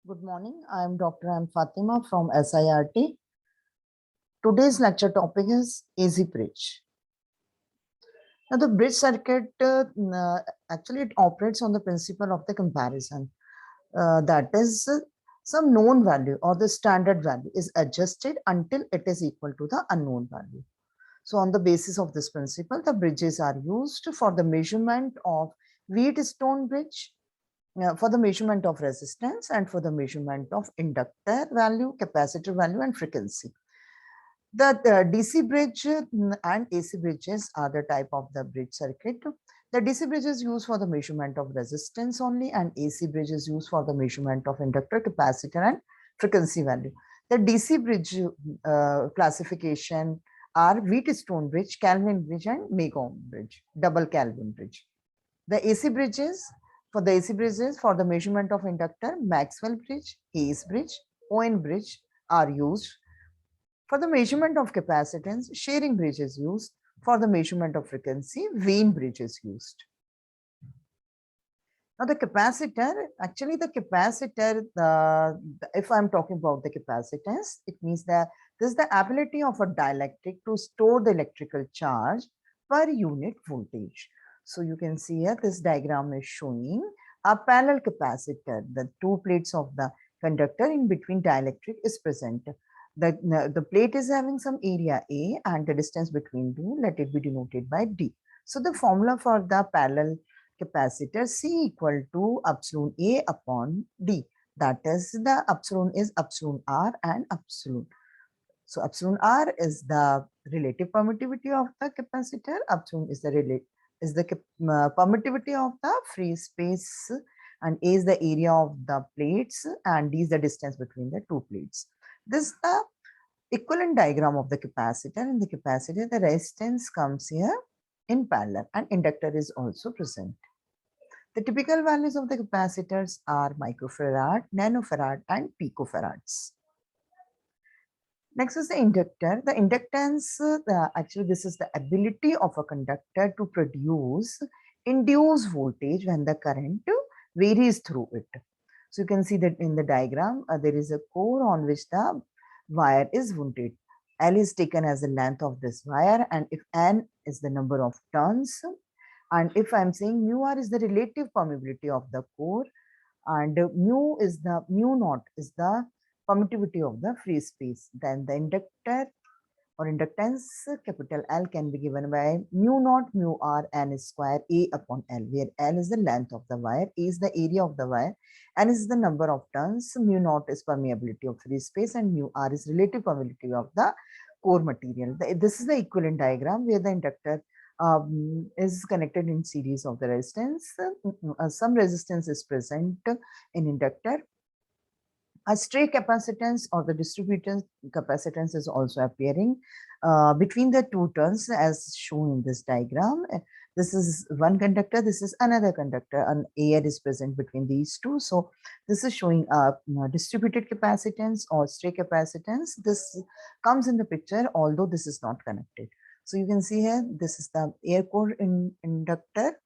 Good morning. I am Dr. M. Fatima from SIRT. Today's lecture topic is AC bridge. Now, the bridge circuit actually it operates on the principle of the comparison. That is, some known value or the standard value is adjusted until it is equal to the unknown value. So, on the basis of this principle, the bridges are used for the measurement of Wheatstone bridge, for the measurement of resistance, and for the measurement of inductor value, capacitor value, and frequency. The DC bridge and AC bridges are the type of the bridge circuit. The DC bridge is used for the measurement of resistance only, and AC bridge is used for the measurement of inductor, capacitor, and frequency value. The DC bridge classification are Wheatstone bridge, Kelvin bridge, and Megon bridge, double Kelvin bridge. The AC bridges, for the AC bridges for the measurement of inductor, Maxwell bridge, Hayes bridge, Owen bridge are used. For the measurement of capacitance, Shearing bridge is used. For the measurement of frequency, Wien bridge is used. Now the capacitor, actually the capacitor, if I'm talking about the capacitance, it means that this is the ability of a dielectric to store the electrical charge per unit voltage. So you can see here, this diagram is showing a parallel capacitor. The two plates of the conductor in between dielectric is present. The plate is having some area A and the distance between two, let it be denoted by D. So the formula for the parallel capacitor C equal to epsilon A upon D. That is, the epsilon is epsilon R and epsilon. So epsilon R is the relative permittivity of the capacitor. Epsilon is the permittivity of the free space, and A is the area of the plates, and D is the distance between the two plates. This is the equivalent diagram of the capacitor. In the capacitor, the resistance comes here in parallel and inductor is also present. The typical values of the capacitors are microfarad, nanofarad, and picofarads. Next is the inductor. The inductance, actually this is the ability of a conductor to produce induced voltage when the current varies through it. So you can see that in the diagram, there is a core on which the wire is wounded. L is taken as the length of this wire, and if N is the number of turns, and if I'm saying mu R is the relative permeability of the core, and mu naught is the permittivity of the free space, then the inductor or inductance capital L can be given by mu naught mu R N square A upon L, where L is the length of the wire, A is the area of the wire, N is the number of turns, mu naught is permeability of free space, and mu R is relative permeability of the core material. This is the equivalent diagram where the inductor is connected in series of the resistance. Some resistance is present in inductor. A stray capacitance or the distributed capacitance is also appearing between the two turns as shown in this diagram. This is one conductor, this is another conductor, and air is present between these two. So this is showing a distributed capacitance or stray capacitance. This comes in the picture, although this is not connected. So you can see here, this is the air core inductor.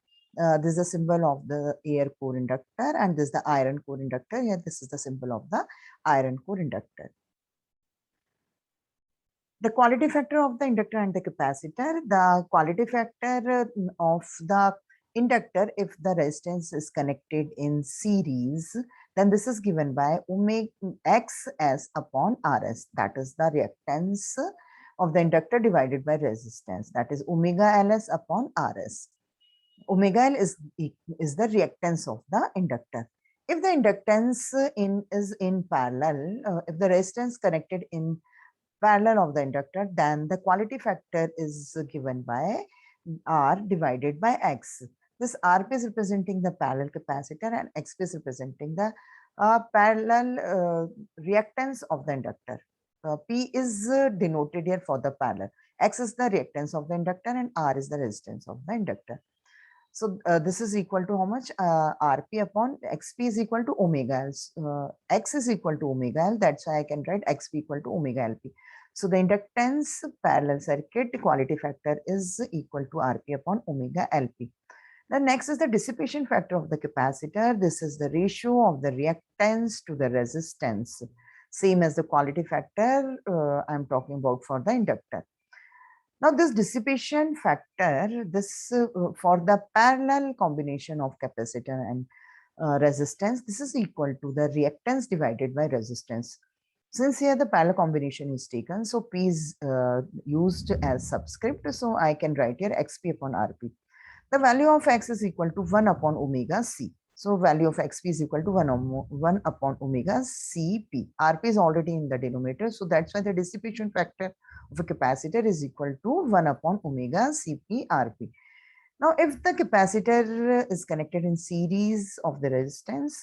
This is the symbol of the air core inductor, and this is the iron core inductor. Here, this is the symbol of the iron core inductor. The quality factor of the inductor and the capacitor. The quality factor of the inductor, if the resistance is connected in series, then this is given by omega XS upon RS. That is the reactance of the inductor divided by resistance. That is omega LS upon RS. Omega L is the reactance of the inductor. If the inductance is in parallel, if the resistance connected in parallel of the inductor, then the quality factor is given by R divided by X. This RP is representing the parallel capacitor and XP is representing the parallel reactance of the inductor. P is denoted here for the parallel. X is the reactance of the inductor and R is the resistance of the inductor. So this is equal to how much? Rp upon xp is equal to omega L. X is equal to omega L. That's why I can write xp equal to omega Lp. So the inductance parallel circuit quality factor is equal to Rp upon omega Lp. The next is the dissipation factor of the capacitor. This is the ratio of the reactance to the resistance. Same as the quality factor I'm talking about for the inductor. Now this dissipation factor, this for the parallel combination of capacitor and resistance, this is equal to the reactance divided by resistance. Since here the parallel combination is taken, so P is used as subscript, so I can write here XP upon RP. The value of X is equal to 1 upon omega C. So value of XP is equal to 1 upon omega Cp. Rp is already in the denominator, so that's why the dissipation factor of a capacitor is equal to 1 upon omega Cp Rp. Now, if the capacitor is connected in series of the resistance,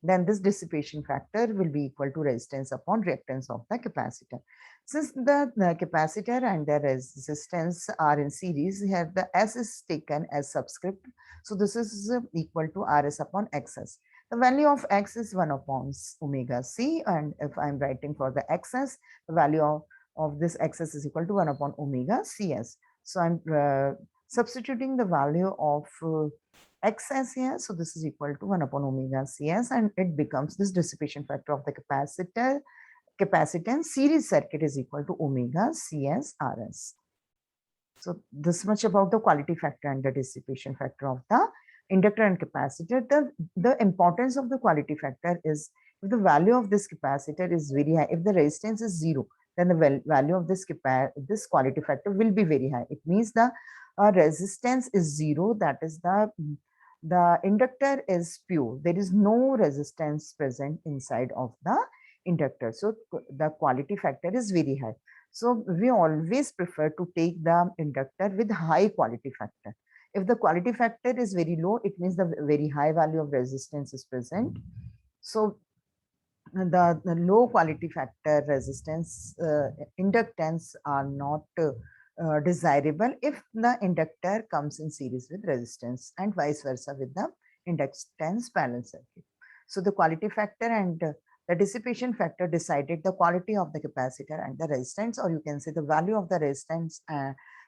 then this dissipation factor will be equal to resistance upon reactance of the capacitor. Since the capacitor and the resistance are in series, here the S is taken as subscript. So this is equal to Rs upon Xs. The value of X is 1 upon omega C, and if I'm writing for the Xs, the value of this Xs is equal to 1 upon omega Cs. So I'm substituting the value of Xs here. So this is equal to 1 upon omega Cs, and it becomes this dissipation factor of the capacitance series circuit is equal to omega Cs Rs. So this much about the quality factor and the dissipation factor of the inductor and capacitor. The importance of the quality factor is if the value of this capacitor is very high, if the resistance is 0, then the value of this quality factor will be very high. It means the resistance is 0, that is the inductor is pure. There is no resistance present inside of the inductor. So the quality factor is very high. So we always prefer to take the inductor with high quality factor. If the quality factor is very low, it means the very high value of resistance is present. So the low quality factor resistance inductance are not desirable if the inductor comes in series with resistance, and vice versa with the inductance parallel circuit. So the quality factor and the dissipation factor decided the quality of the capacitor and the resistance, or you can say the value of the resistance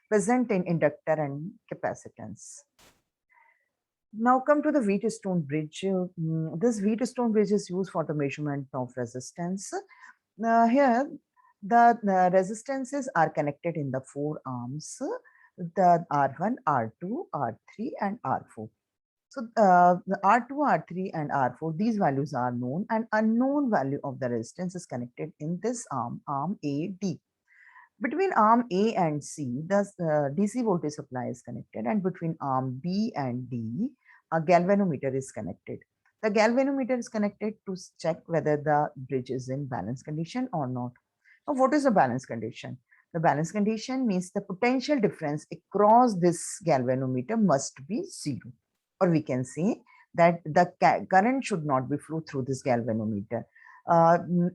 present in inductor and capacitance. Now come to the Wheatstone bridge. This Wheatstone bridge is used for the measurement of resistance. Here the resistances are connected in the 4 arms, the R1, R2, R3 and R4. So the R2, R3 and R4, these values are known, and unknown value of the resistance is connected in this arm, arm A, D. Between arm A and C, the DC voltage supply is connected, and between arm B and D, a galvanometer is connected. The galvanometer is connected to check whether the bridge is in balance condition or not. Now, what is the balance condition? The balance condition means the potential difference across this galvanometer must be 0. Or we can say that the current should not be flow through this galvanometer.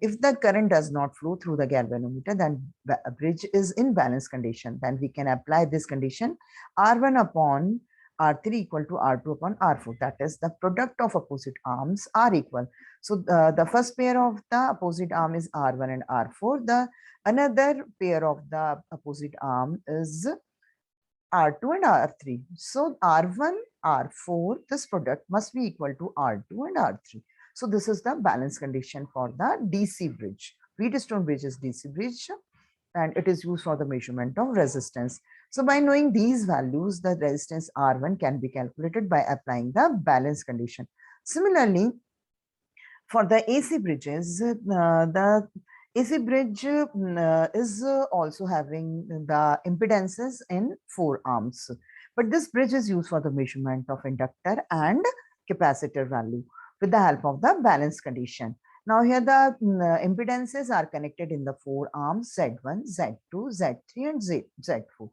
If the current does not flow through the galvanometer, then the bridge is in balance condition. Then we can apply this condition, R1 upon R3 equal to R2 upon R4. That is, the product of opposite arms are equal. So the first pair of the opposite arm is R1 and R4. The another pair of the opposite arm is R2 and R3. So R1, R4, this product must be equal to R2 and R3. So this is the balance condition for the DC bridge. Wheatstone bridge is DC bridge, and it is used for the measurement of resistance. So by knowing these values, the resistance R1 can be calculated by applying the balance condition. Similarly, for the AC bridges, the AC bridge is also having the impedances in 4 arms. But this bridge is used for the measurement of inductor and capacitor value with the help of the balance condition. Now here the impedances are connected in the 4 arms, Z1, Z2, Z3 and Z4.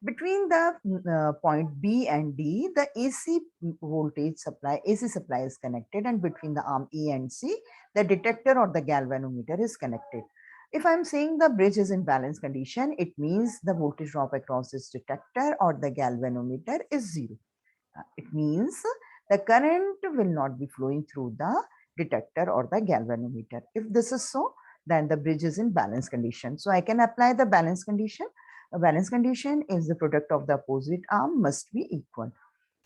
Between the point B and D, the AC voltage supply, AC supply is connected, and between the arm A and C, the detector or the galvanometer is connected. If I'm saying the bridge is in balance condition, it means the voltage drop across this detector or the galvanometer is 0. It means the current will not be flowing through the detector or the galvanometer. If this is so, then the bridge is in balance condition. So I can apply the balance condition. A balance condition is the product of the opposite arm must be equal.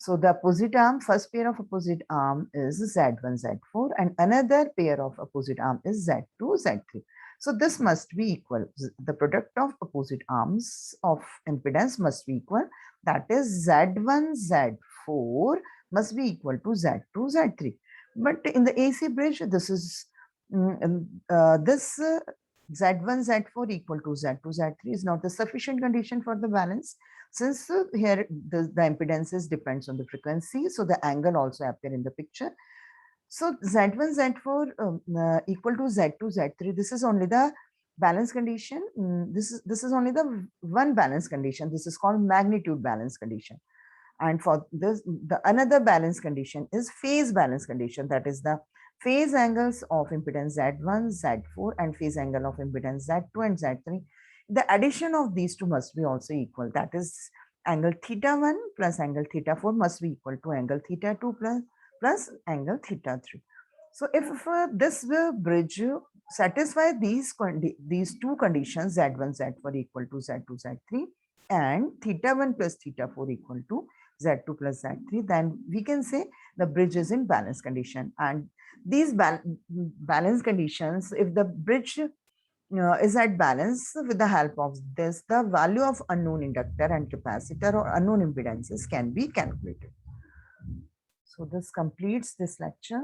So the opposite arm, first pair of opposite arm is Z1, Z4, and another pair of opposite arm is Z2, Z3. So this must be equal. The product of opposite arms of impedance must be equal. That is Z1, Z4 must be equal to Z2, Z3. But in the AC bridge, this is this Z1, Z4 equal to Z2, Z3 is not a sufficient condition for the balance. Since here the impedances depends on the frequency, so the angle also appear in the picture. So Z1, Z4 equal to Z2, Z3. This is only the balance condition. This is only the one balance condition. This is called magnitude balance condition. And for this, the another balance condition is phase balance condition. That is the phase angles of impedance Z1, Z4, and phase angle of impedance Z2 and Z3. The addition of these two must be also equal. That is, angle theta 1 plus angle theta 4 must be equal to angle theta 2 plus angle theta 3. So if this bridge satisfy these two conditions, Z1, Z4 equal to Z2, Z3, and theta 1 plus theta 4 equal to Z2 plus Z3, then we can say the bridge is in balance condition. And these balance conditions, if the bridge is at balance, with the help of this, the value of unknown inductor and capacitor or unknown impedances can be calculated. So this completes this lecture.